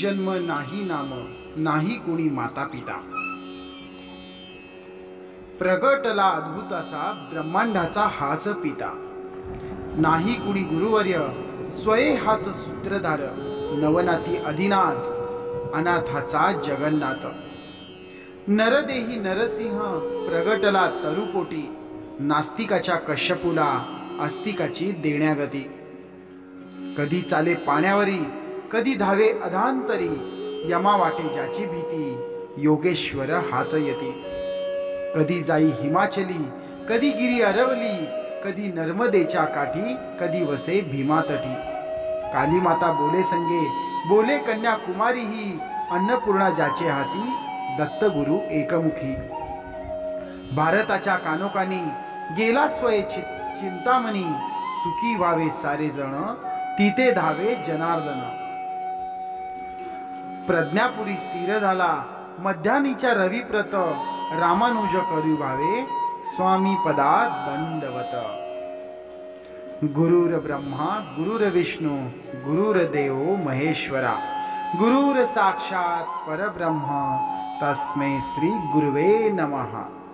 जन्म नाही नाम, नाही कुणी माता पिता. प्रगटला अद्भुत असा ब्रह्मांडाचा हाच पिता. नाही कुणी गुरुवर्य, स्वये हाच सूत्रधार. नवनाती अधिनाथ, अनाथाचा जगन्नाथ. नरदेही नरसिंह, प्रगटला तरुपोटी. नास्तिकाच्या कश्यपूला, आस्तिकाची देण्यागती. कधी चाले पाण्यावरी, कधी धावे अधांतरी. यमा वाटे ज्याची भीती, योगेश्वर हाच यती. कधी जाई हिमाचली, कधी गिरी अरवली. कधी नर्मदेच्या काठी, कधी वसे भीमातटी. कालीमाता बोले संगे, बोले कन्याकुमारी ही. अन्नपूर्णा ज्याचे हाती, दत्तगुरु एकमुखी. भारताच्या कानोकानी, गेला स्वये चिंतामणी. सुखी व्हावे सारे जण, तिथे धावे जनार्दन. प्रज्ञापुरी स्थिर झाला, मध्यानीच्या रविप्रत. रामानुज करू भावे, स्वामी पदा दंडवत. गुरुर ब्रह्मा गुरुर्विष्णू, गुरुर्देव महेश्वरा. गुरुर साक्षात परब्रह्म, तस्मै श्री गुरुवे नमः.